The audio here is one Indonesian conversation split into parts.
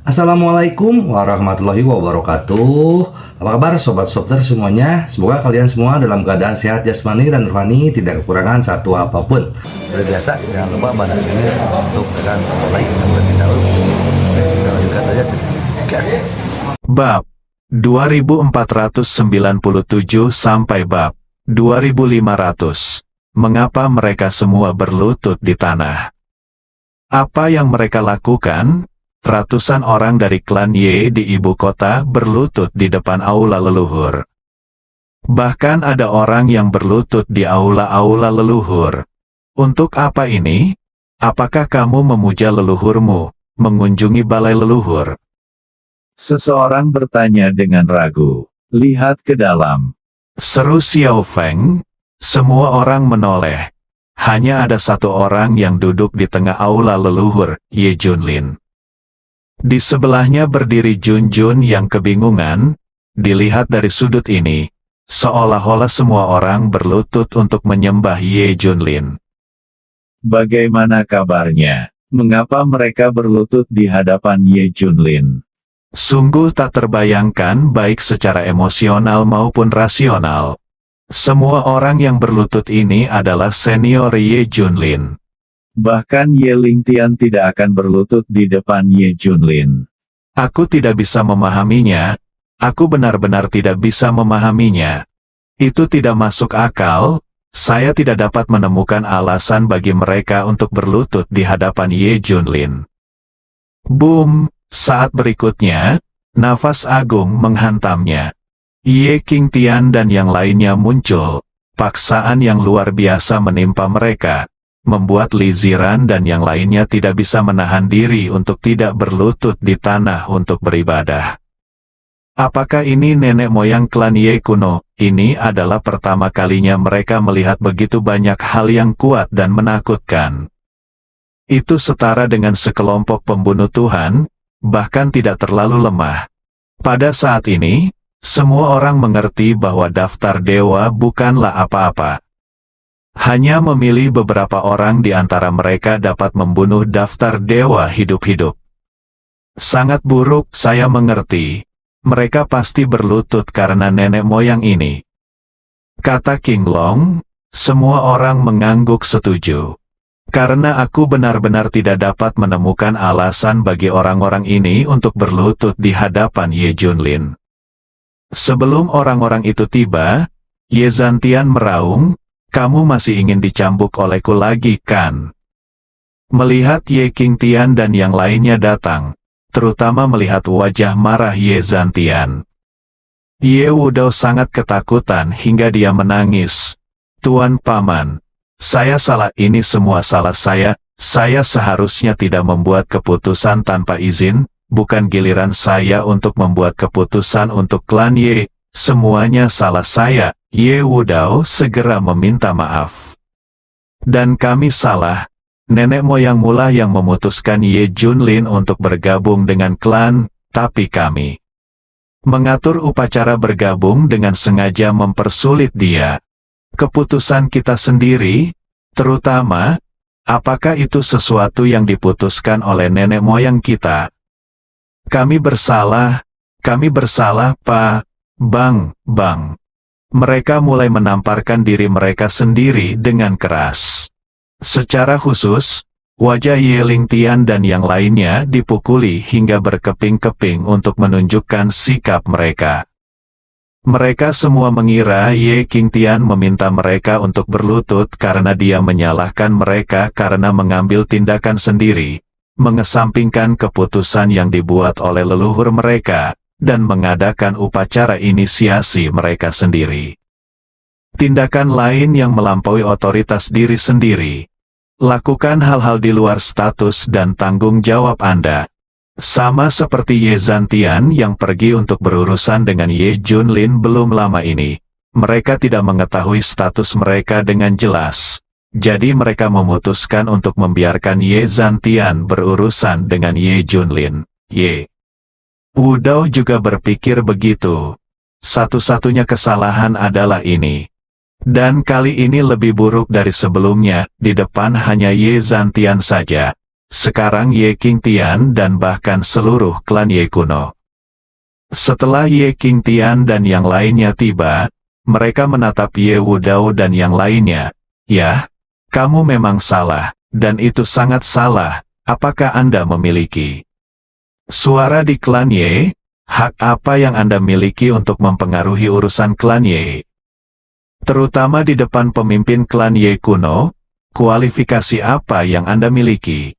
Assalamualaikum warahmatullahi wabarakatuh. Apa kabar sobat Sopter semuanya? Semoga kalian semua dalam keadaan sehat jasmani dan rohani, tidak kekurangan satu apapun. Seperti biasa, jangan lupa pada ini untuk tekan tombol like dan terlebih dahulu. Oke, kita lanjutkan saja. Gas. Bab 2497 sampai bab 2500. Mengapa mereka semua berlutut di tanah? Apa yang mereka lakukan? Ratusan orang dari klan Y di ibu kota berlutut di depan aula leluhur. Bahkan ada orang yang berlutut di aula-aula leluhur. Untuk apa ini? Apakah kamu memuja leluhurmu, mengunjungi balai leluhur? Seseorang bertanya dengan ragu. Lihat ke dalam. Seru Xiao Feng. Semua orang menoleh. Hanya ada satu orang yang duduk di tengah aula leluhur, Ye Junlin. Di sebelahnya berdiri Jun Jun yang kebingungan. Dilihat dari sudut ini, seolah-olah semua orang berlutut untuk menyembah Ye Junlin. Bagaimana kabarnya? Mengapa mereka berlutut di hadapan Ye Junlin? Sungguh tak terbayangkan baik secara emosional maupun rasional. Semua orang yang berlutut ini adalah senior Ye Junlin. Bahkan Ye Lingtian tidak akan berlutut di depan Ye Junlin. Aku tidak bisa memahaminya. Aku benar-benar tidak bisa memahaminya. Itu tidak masuk akal. Saya tidak dapat menemukan alasan bagi mereka untuk berlutut di hadapan Ye Junlin. Boom! Saat berikutnya, nafas agung menghantamnya. Ye Qingtian dan yang lainnya muncul. Paksaan yang luar biasa menimpa mereka, membuat Li Ziran dan yang lainnya tidak bisa menahan diri untuk tidak berlutut di tanah untuk beribadah. Apakah ini nenek moyang klan Ye kuno? Ini adalah pertama kalinya mereka melihat begitu banyak hal yang kuat dan menakutkan. Itu setara dengan sekelompok pembunuh Tuhan, bahkan tidak terlalu lemah. Pada saat ini, semua orang mengerti bahwa daftar dewa bukanlah apa-apa. Hanya memilih beberapa orang di antara mereka dapat membunuh daftar dewa hidup-hidup. Sangat buruk, saya mengerti. Mereka pasti berlutut karena nenek moyang ini. Kata King Long, semua orang mengangguk setuju. Karena aku benar-benar tidak dapat menemukan alasan bagi orang-orang ini untuk berlutut di hadapan Ye Junlin. Sebelum orang-orang itu tiba, Ye Zantian meraung, "Kamu masih ingin dicambuk olehku lagi, kan?" Melihat Ye Qingtian dan yang lainnya datang, terutama melihat wajah marah Ye Zantian, Ye Wudao sangat ketakutan hingga dia menangis. "Tuan Paman, saya salah, ini semua salah saya seharusnya tidak membuat keputusan tanpa izin, bukan giliran saya untuk membuat keputusan untuk klan Ye, semuanya salah saya." Ye Wudao segera meminta maaf. "Dan kami salah, nenek moyangmu lah yang memutuskan Ye Junlin untuk bergabung dengan klan, tapi kami mengatur upacara bergabung dengan sengaja mempersulit dia. Keputusan kita sendiri, terutama, apakah itu sesuatu yang diputuskan oleh nenek moyang kita? Kami bersalah, Pak, Bang. Mereka mulai menamparkan diri mereka sendiri dengan keras. Secara khusus, wajah Ye Lingtian dan yang lainnya dipukuli hingga berkeping-keping untuk menunjukkan sikap mereka. Mereka semua mengira Ye Qingtian meminta mereka untuk berlutut karena dia menyalahkan mereka karena mengambil tindakan sendiri, mengesampingkan keputusan yang dibuat oleh leluhur mereka, dan mengadakan upacara inisiasi mereka sendiri. Tindakan lain yang melampaui otoritas diri sendiri. Lakukan hal-hal di luar status dan tanggung jawab Anda. Sama seperti Ye Zantian yang pergi untuk berurusan dengan Ye Junlin belum lama ini. Mereka tidak mengetahui status mereka dengan jelas. Jadi mereka memutuskan untuk membiarkan Ye Zantian berurusan dengan Ye Junlin. Ye Wudao juga berpikir begitu. Satu-satunya kesalahan adalah ini. Dan kali ini lebih buruk dari sebelumnya, di depan hanya Ye Zantian saja. sekarang Ye Qingtian dan bahkan seluruh klan Ye kuno. Setelah Ye Qingtian dan yang lainnya tiba, mereka menatap Ye Wudao dan yang lainnya. "Yah, kamu memang salah, dan itu sangat salah. Apakah Anda memiliki suara di klan Ye? Hak apa yang Anda miliki untuk mempengaruhi urusan klan Ye? Terutama di depan pemimpin klan Ye kuno, kualifikasi apa yang Anda miliki?"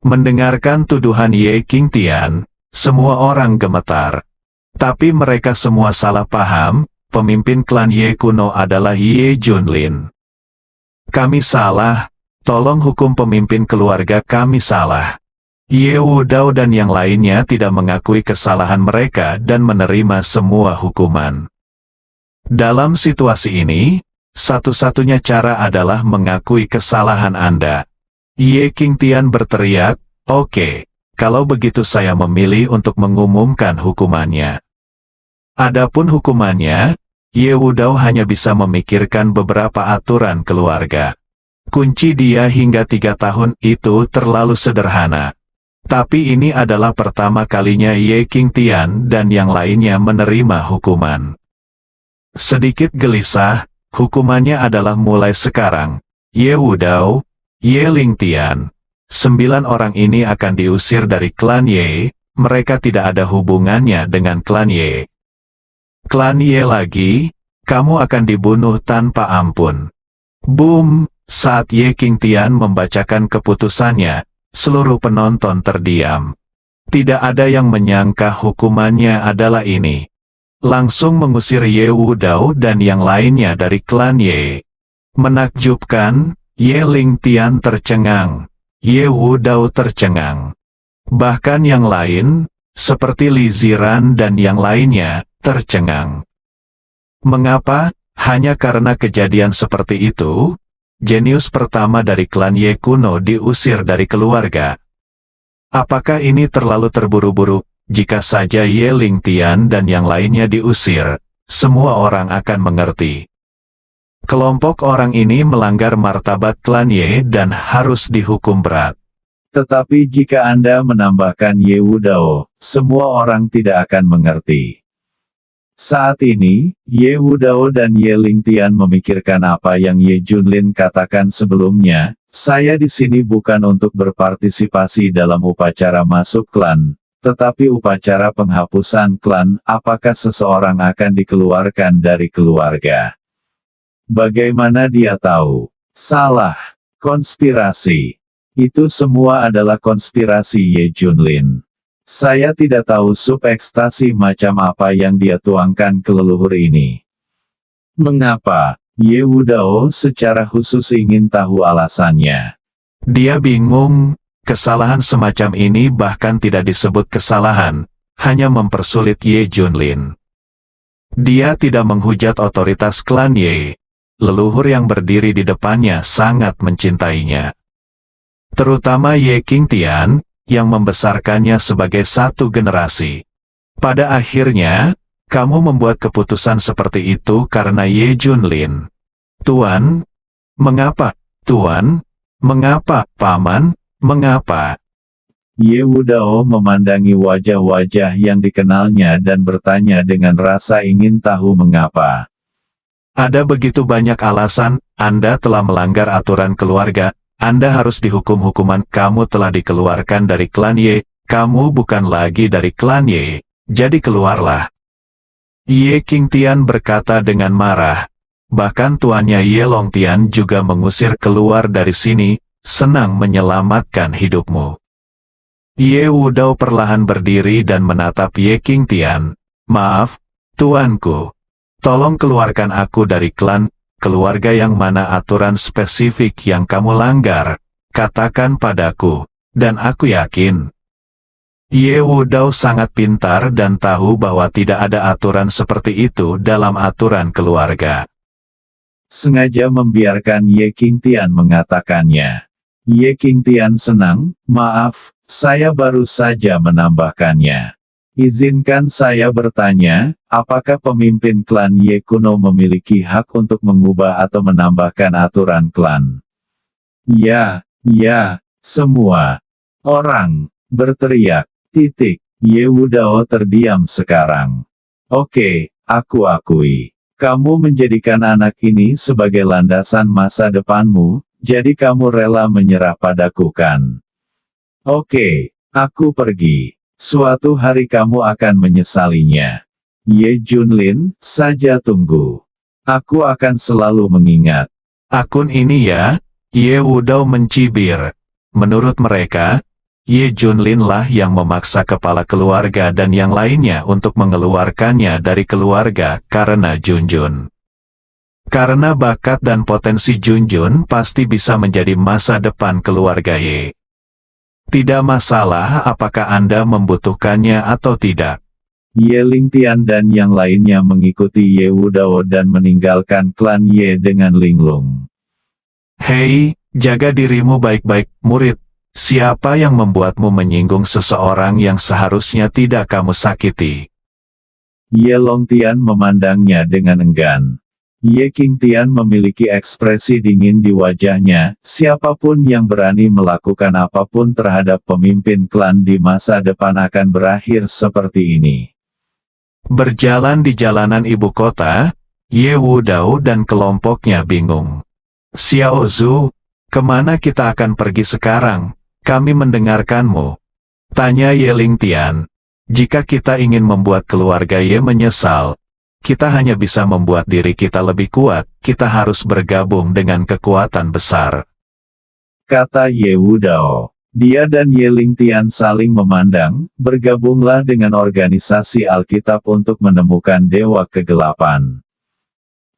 Mendengarkan tuduhan Ye Qingtian, semua orang gemetar. Tapi mereka semua salah paham, pemimpin klan Ye kuno adalah Ye Junlin. "Kami salah, tolong hukum pemimpin keluarga kami salah." Ye Wudao dan yang lainnya tidak mengakui kesalahan mereka dan menerima semua hukuman. Dalam situasi ini, satu-satunya cara adalah mengakui kesalahan Anda. Ye Qingtian berteriak, "Oke, kalau begitu saya memilih untuk mengumumkan hukumannya." Adapun hukumannya, Ye Wudao hanya bisa memikirkan beberapa aturan keluarga. Kunci dia hingga 3 tahun itu terlalu sederhana. Tapi ini adalah pertama kalinya Ye Qingtian dan yang lainnya menerima hukuman. Sedikit gelisah, hukumannya adalah mulai sekarang, Ye Wudao, Ye Lingtian, 9 orang ini akan diusir dari klan Ye, mereka tidak ada hubungannya dengan klan Ye. Klan Ye lagi, kamu akan dibunuh tanpa ampun. Boom! Saat Ye Qingtian membacakan keputusannya, seluruh penonton terdiam. Tidak ada yang menyangka hukumannya adalah ini. Langsung mengusir Ye Wudao dan yang lainnya dari klan Ye. Menakjubkan, Ye Lingtian tercengang. Ye Wudao tercengang. Bahkan yang lain, seperti Li Ziran dan yang lainnya, tercengang. Mengapa? Hanya karena kejadian seperti itu, jenius pertama dari klan Ye kuno diusir dari keluarga. Apakah ini terlalu terburu-buru? Jika saja Ye Lingtian dan yang lainnya diusir, semua orang akan mengerti. Kelompok orang ini melanggar martabat klan Ye dan harus dihukum berat. Tetapi jika Anda menambahkan Ye Wudao, semua orang tidak akan mengerti. Saat ini, Ye Wudao dan Ye Lingtian memikirkan apa yang Ye Junlin katakan sebelumnya, "Saya di sini bukan untuk berpartisipasi dalam upacara masuk klan, tetapi upacara penghapusan klan. Apakah seseorang akan dikeluarkan dari keluarga?" Bagaimana dia tahu? Salah. Konspirasi. Itu semua adalah konspirasi Ye Junlin. Saya tidak tahu subekstasi macam apa yang dia tuangkan ke leluhur ini. Mengapa? Ye Wudao secara khusus ingin tahu alasannya. Dia bingung, kesalahan semacam ini bahkan tidak disebut kesalahan, hanya mempersulit Ye Junlin. Dia tidak menghujat otoritas klan Ye. Leluhur yang berdiri di depannya sangat mencintainya. Terutama Ye Qingtian, yang membesarkannya sebagai satu generasi. Pada akhirnya, kamu membuat keputusan seperti itu karena Ye Junlin. Tuan? Mengapa, Tuan? Mengapa, Paman? Mengapa? Ye Wudao memandangi wajah-wajah yang dikenalnya dan bertanya dengan rasa ingin tahu mengapa. Ada begitu banyak alasan, Anda telah melanggar aturan keluarga, Anda harus dihukum hukuman, kamu telah dikeluarkan dari klan Ye, kamu bukan lagi dari klan Ye, jadi keluarlah. Ye Qingtian berkata dengan marah, bahkan tuannya Ye Longtian juga mengusir keluar dari sini, senang menyelamatkan hidupmu. Ye Wudao perlahan berdiri dan menatap Ye Qingtian, maaf, tuanku. Tolong keluarkan aku dari klan, keluarga yang mana aturan spesifik yang kamu langgar, katakan padaku, dan aku yakin. Ye Wudao sangat pintar dan tahu bahwa tidak ada aturan seperti itu dalam aturan keluarga. Sengaja membiarkan Ye Qingtian mengatakannya. Ye Qingtian senang, maaf, saya baru saja menambahkannya. Izinkan saya bertanya, apakah pemimpin klan Ye kuno memiliki hak untuk mengubah atau menambahkan aturan klan? Ya, Semua orang berteriak. Ye Wudao terdiam sekarang. Oke, aku akui. Kamu menjadikan anak ini sebagai landasan masa depanmu, jadi kamu rela menyerah padaku kan? Oke, aku pergi. Suatu hari kamu akan menyesalinya. Ye Junlin, saja tunggu. Aku akan selalu mengingat. Akun ini ya, Ye Wudao mencibir. Menurut mereka, Ye Junlin lah yang memaksa kepala keluarga dan yang lainnya untuk mengeluarkannya dari keluarga karena Junjun. Karena bakat dan potensi Junjun pasti bisa menjadi masa depan keluarga Ye. Tidak masalah apakah Anda membutuhkannya atau tidak. Ye Lingtian dan yang lainnya mengikuti Ye Wudao dan meninggalkan klan Ye dengan linglung. Hei, jaga dirimu baik-baik, murid. Siapa yang membuatmu menyinggung seseorang yang seharusnya tidak kamu sakiti? Ye Longtian memandangnya dengan enggan. Ye Qingtian memiliki ekspresi dingin di wajahnya, siapapun yang berani melakukan apapun terhadap pemimpin klan di masa depan akan berakhir seperti ini. Berjalan di jalanan ibu kota, Ye Wudao dan kelompoknya bingung. Xiao Zhu, kemana kita akan pergi sekarang? Kami mendengarkanmu. Tanya Ye Lingtian. Jika kita ingin membuat keluarga Ye menyesal, kita hanya bisa membuat diri kita lebih kuat, kita harus bergabung dengan kekuatan besar. Kata Ye Wudao. Dia dan Ye Lingtian saling memandang, bergabunglah dengan organisasi Alkitab untuk menemukan Dewa Kegelapan.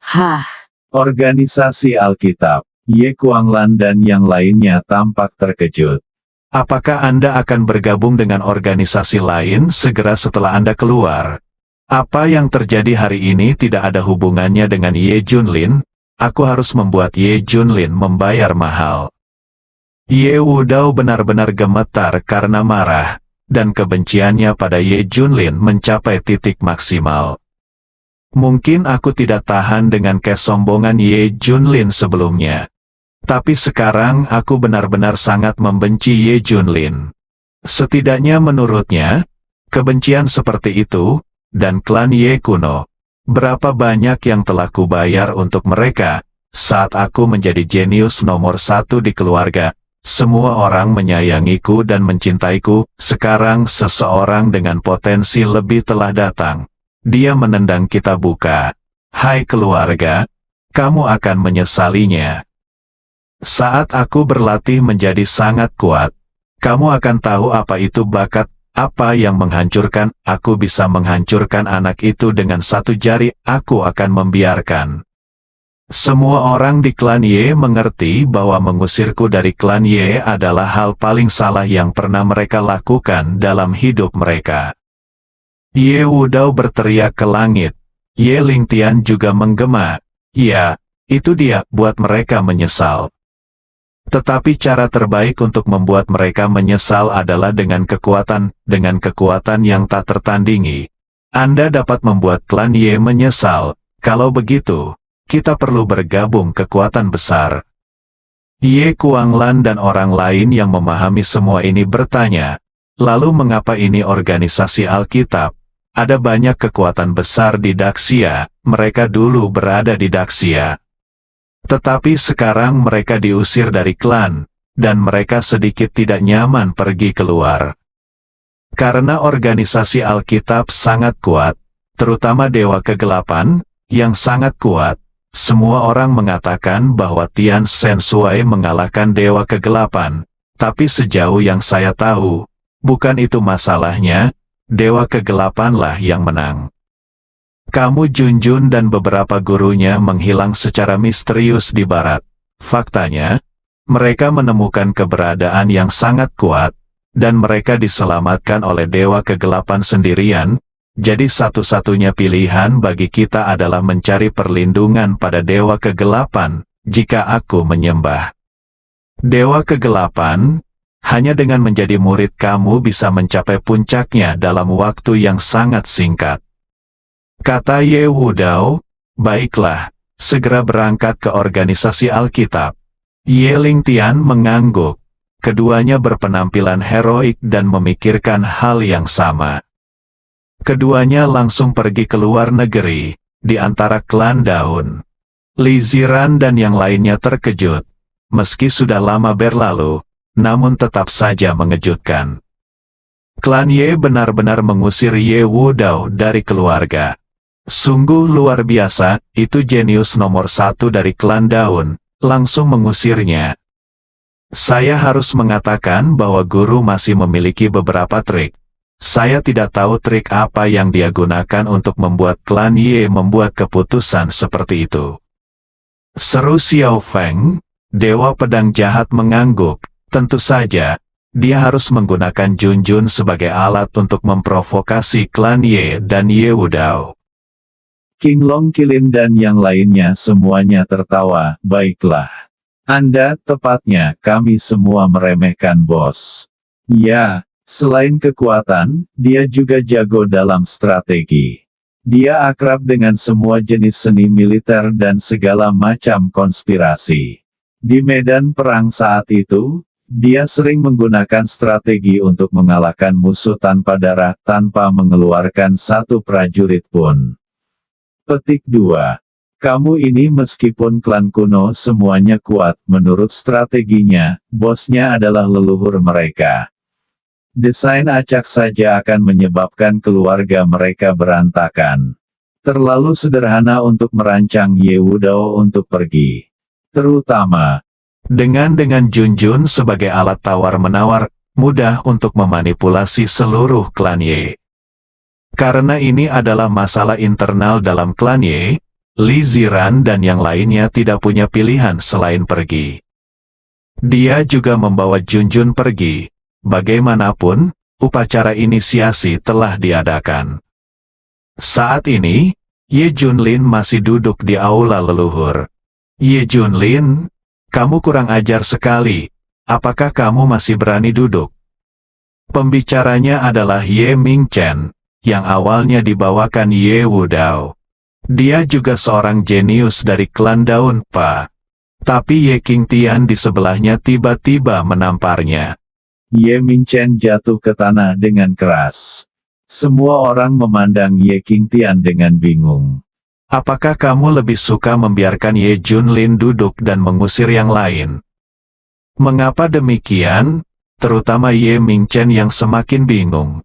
Hah, Organisasi Alkitab, Ye Kuanglan dan yang lainnya tampak terkejut. Apakah Anda akan bergabung dengan organisasi lain segera setelah Anda keluar? Apa yang terjadi hari ini tidak ada hubungannya dengan Ye Junlin, aku harus membuat Ye Junlin membayar mahal. Ye Wudao benar-benar gemetar karena marah, dan kebenciannya pada Ye Junlin mencapai titik maksimal. Mungkin aku tidak tahan dengan kesombongan Ye Junlin sebelumnya. Tapi sekarang aku benar-benar sangat membenci Ye Junlin. Setidaknya menurutnya, kebencian seperti itu, dan klan Ye kuno, berapa banyak yang telah kubayar untuk mereka, saat aku menjadi jenius nomor 1 di keluarga, semua orang menyayangiku dan mencintaiku, sekarang seseorang dengan potensi lebih telah datang. Dia menendang kita buka. Hai keluarga, kamu akan menyesalinya. Saat aku berlatih menjadi sangat kuat, kamu akan tahu apa itu bakat, apa yang menghancurkan, aku bisa menghancurkan anak itu dengan satu jari, aku akan membiarkan. Semua orang di klan Ye mengerti bahwa mengusirku dari klan Ye adalah hal paling salah yang pernah mereka lakukan dalam hidup mereka. Ye Wudao berteriak ke langit. Ye Lingtian juga menggema. Ya, itu dia, buat mereka menyesal. Tetapi cara terbaik untuk membuat mereka menyesal adalah dengan kekuatan yang tak tertandingi. Anda dapat membuat klan Ye menyesal. Kalau begitu, kita perlu bergabung kekuatan besar. Ye Kuanglan dan orang lain yang memahami semua ini bertanya, lalu mengapa ini organisasi Alkitab? Ada banyak kekuatan besar di Daxia, mereka dulu berada di Daxia. Tetapi sekarang mereka diusir dari klan, dan mereka sedikit tidak nyaman pergi keluar. Karena organisasi Alkitab sangat kuat, terutama Dewa Kegelapan, yang sangat kuat, semua orang mengatakan bahwa Tian Shen Shui mengalahkan Dewa Kegelapan, tapi sejauh yang saya tahu, bukan itu masalahnya, Dewa Kegelapanlah yang menang. Kamu Junjun dan beberapa gurunya menghilang secara misterius di barat. Faktanya, mereka menemukan keberadaan yang sangat kuat, dan mereka diselamatkan oleh Dewa Kegelapan sendirian, jadi satu-satunya pilihan bagi kita adalah mencari perlindungan pada Dewa Kegelapan, jika aku menyembah Dewa Kegelapan. Hanya dengan menjadi murid kamu bisa mencapai puncaknya dalam waktu yang sangat singkat. Kata Ye Wudao, baiklah, segera berangkat ke organisasi Alkitab. Ye Lingtian mengangguk. keduanya berpenampilan heroik dan memikirkan hal yang sama. Keduanya langsung pergi ke luar negeri, di antara klan Daun. Li Ziran dan yang lainnya terkejut, meski sudah lama berlalu, namun tetap saja mengejutkan. Klan Ye benar-benar mengusir Ye Wudao dari keluarga. Sungguh luar biasa, itu jenius nomor 1 dari klan Daun, langsung mengusirnya. Saya harus mengatakan bahwa guru masih memiliki beberapa trik. Saya tidak tahu trik apa yang dia gunakan untuk membuat klan Ye membuat keputusan seperti itu. Seru Xiao Feng, Dewa Pedang Jahat mengangguk. Tentu saja, dia harus menggunakan Junjun sebagai alat untuk memprovokasi klan Ye dan Ye Wudao. King Long Qilin dan yang lainnya semuanya tertawa. Baiklah. Anda, tepatnya, kami semua meremehkan bos. Ya, selain kekuatan, dia juga jago dalam strategi. Dia akrab dengan semua jenis seni militer dan segala macam konspirasi. Di medan perang saat itu, dia sering menggunakan strategi untuk mengalahkan musuh tanpa darah tanpa mengeluarkan satu prajurit pun. Petik 2. Kamu ini meskipun klan kuno semuanya kuat, menurut strateginya, bosnya adalah leluhur mereka. Desain acak saja akan menyebabkan keluarga mereka berantakan. Terlalu sederhana untuk merancang Ye Wudao untuk pergi. Terutama, Dengan Junjun sebagai alat tawar-menawar, mudah untuk memanipulasi seluruh klan Ye. Karena ini adalah masalah internal dalam klan Ye, Li Ziran dan yang lainnya tidak punya pilihan selain pergi. Dia juga membawa Junjun pergi. Bagaimanapun, upacara inisiasi telah diadakan. Saat ini, Ye Junlin masih duduk di aula leluhur. Ye Junlin, kamu kurang ajar sekali. Apakah kamu masih berani duduk? Pembicaranya adalah Ye Mingchen, yang awalnya dibawakan Ye Wudao. Dia juga seorang jenius dari klan Daun Pa. Tapi Ye Qingtian di sebelahnya tiba-tiba menamparnya. Ye Mingchen jatuh ke tanah dengan keras. Semua orang memandang Ye Qingtian dengan bingung. Apakah kamu lebih suka membiarkan Ye Junlin duduk dan mengusir yang lain? Mengapa demikian? Terutama Ye Mingchen yang semakin bingung.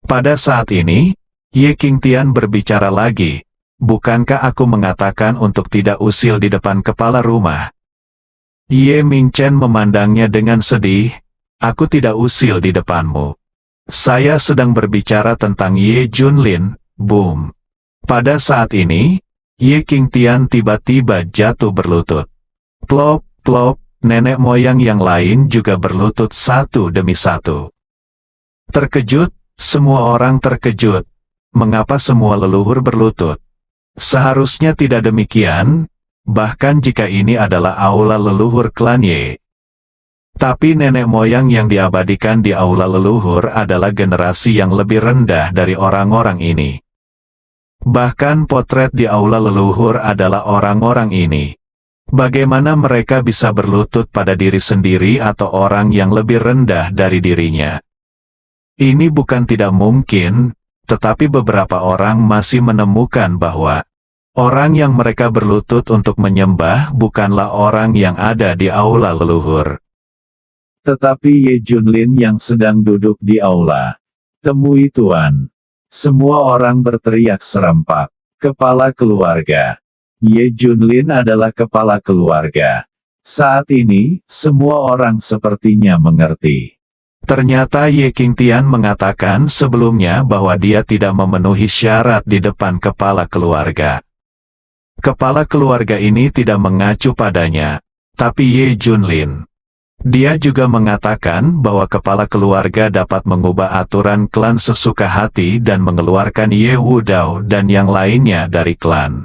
Pada saat ini, Ye Qingtian berbicara lagi. Bukankah aku mengatakan untuk tidak usil di depan kepala rumah? Ye Mingchen memandangnya dengan sedih. Aku tidak usil di depanmu. Saya sedang berbicara tentang Ye Junlin, boom. Pada saat ini, Ye Qingtian tiba-tiba jatuh berlutut. Plop, plop, nenek moyang yang lain juga berlutut satu demi satu. Terkejut, semua orang terkejut. Mengapa semua leluhur berlutut? Seharusnya tidak demikian, bahkan jika ini adalah aula leluhur klan Ye. Tapi nenek moyang yang diabadikan di aula leluhur adalah generasi yang lebih rendah dari orang-orang ini. Bahkan potret di aula leluhur adalah orang-orang ini. Bagaimana mereka bisa berlutut pada diri sendiri atau orang yang lebih rendah dari dirinya? Ini bukan tidak mungkin, tetapi beberapa orang masih menemukan bahwa orang yang mereka berlutut untuk menyembah bukanlah orang yang ada di aula leluhur. Tetapi Ye Junlin yang sedang duduk di aula. Temui Tuan. Semua orang berteriak serempak. Kepala keluarga. Ye Junlin adalah kepala keluarga. Saat ini, semua orang sepertinya mengerti. Ternyata Ye Qingtian mengatakan sebelumnya bahwa dia tidak memenuhi syarat di depan kepala keluarga. Kepala keluarga ini tidak mengacu padanya, tapi Ye Junlin. Dia juga mengatakan bahwa kepala keluarga dapat mengubah aturan klan sesuka hati dan mengeluarkan Ye Wudao dan yang lainnya dari klan.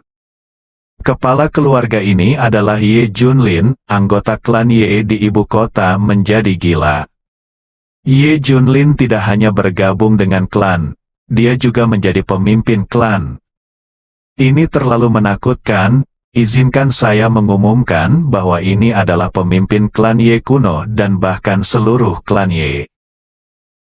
Kepala keluarga ini adalah Ye Junlin, anggota klan Ye di ibu kota menjadi gila. Ye Junlin tidak hanya bergabung dengan klan, dia juga menjadi pemimpin klan. Ini terlalu menakutkan, izinkan saya mengumumkan bahwa ini adalah pemimpin klan Ye kuno dan bahkan seluruh klan Ye.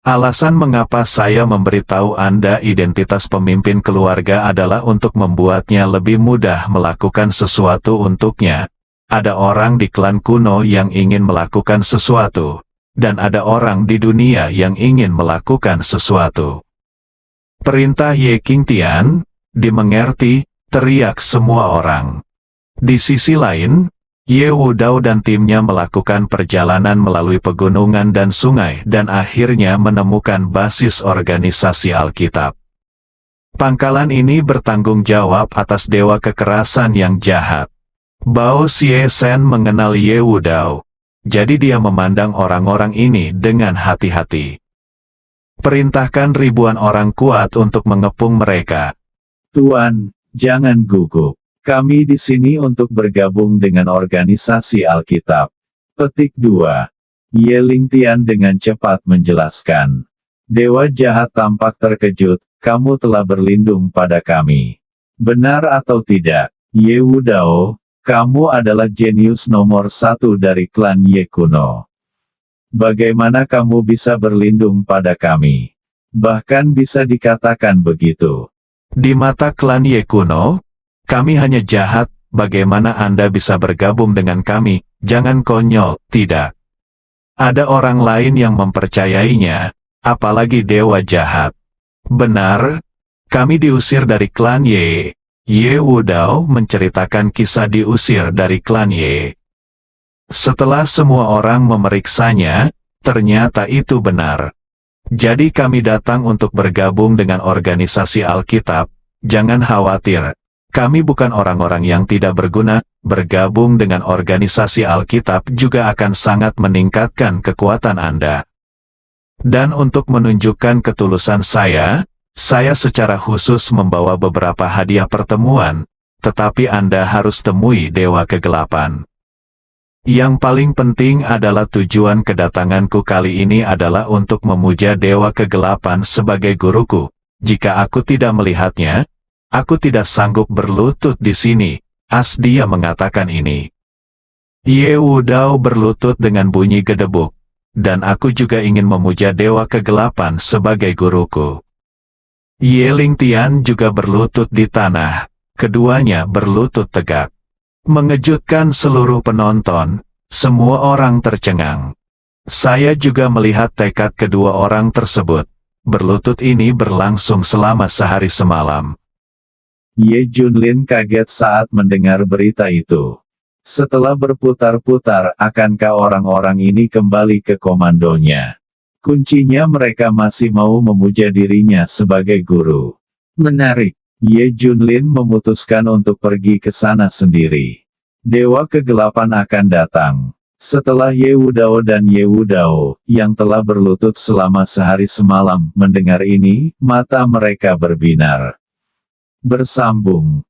Alasan mengapa saya memberitahu Anda identitas pemimpin keluarga adalah untuk membuatnya lebih mudah melakukan sesuatu untuknya. Ada orang di klan kuno yang ingin melakukan sesuatu, dan ada orang di dunia yang ingin melakukan sesuatu. Perintah Ye Qingtian, dimengerti, teriak semua orang. Di sisi lain, Ye Wudao dan timnya melakukan perjalanan melalui pegunungan dan sungai dan akhirnya menemukan basis organisasi Alkitab. Pangkalan ini bertanggung jawab atas dewa kekerasan yang jahat. Bao Xie Shen mengenal Ye Wudao, jadi dia memandang orang-orang ini dengan hati-hati. Perintahkan ribuan orang kuat untuk mengepung mereka. Tuan, jangan gugup. Kami di sini untuk bergabung dengan organisasi Alkitab. Petik 2. Ye Lingtian dengan cepat menjelaskan. Dewa jahat tampak terkejut, kamu telah berlindung pada kami. Benar atau tidak, Ye Wudao, kamu adalah jenius nomor 1 dari klan Ye kuno. Bagaimana kamu bisa berlindung pada kami? Bahkan bisa dikatakan begitu. Di mata klan Ye kuno, kami hanya jahat, bagaimana Anda bisa bergabung dengan kami? Jangan konyol, tidak. Ada orang lain yang mempercayainya, apalagi dewa jahat. Benar, kami diusir dari klan Ye. Ye Wudao menceritakan kisah diusir dari klan Ye. Setelah semua orang memeriksanya, ternyata itu benar. Jadi kami datang untuk bergabung dengan organisasi Alkitab, jangan khawatir. Kami bukan orang-orang yang tidak berguna, bergabung dengan organisasi Alkitab juga akan sangat meningkatkan kekuatan Anda. Dan untuk menunjukkan ketulusan saya secara khusus membawa beberapa hadiah pertemuan, tetapi Anda harus temui Dewa Kegelapan. Yang paling penting adalah tujuan kedatanganku kali ini adalah untuk memuja Dewa Kegelapan sebagai guruku. Jika aku tidak melihatnya, aku tidak sanggup berlutut di sini, dia mengatakan ini. Ye Wudao berlutut dengan bunyi gedebuk, dan aku juga ingin memuja Dewa Kegelapan sebagai guruku. Ye Lingtian juga berlutut di tanah, keduanya berlutut tegak. Mengejutkan seluruh penonton, semua orang tercengang. Saya juga melihat tekad kedua orang tersebut. Berlutut ini berlangsung selama sehari semalam. Ye Junlin kaget saat mendengar berita itu. Setelah berputar-putar, akankah orang-orang ini kembali ke komandonya? Kuncinya mereka masih mau memuja dirinya sebagai guru. Menarik. Ye Junlin memutuskan untuk pergi ke sana sendiri. Dewa Kegelapan akan datang. Setelah Ye Wudao dan Ye Wudao, yang telah berlutut selama sehari semalam, mendengar ini, mata mereka berbinar. Bersambung.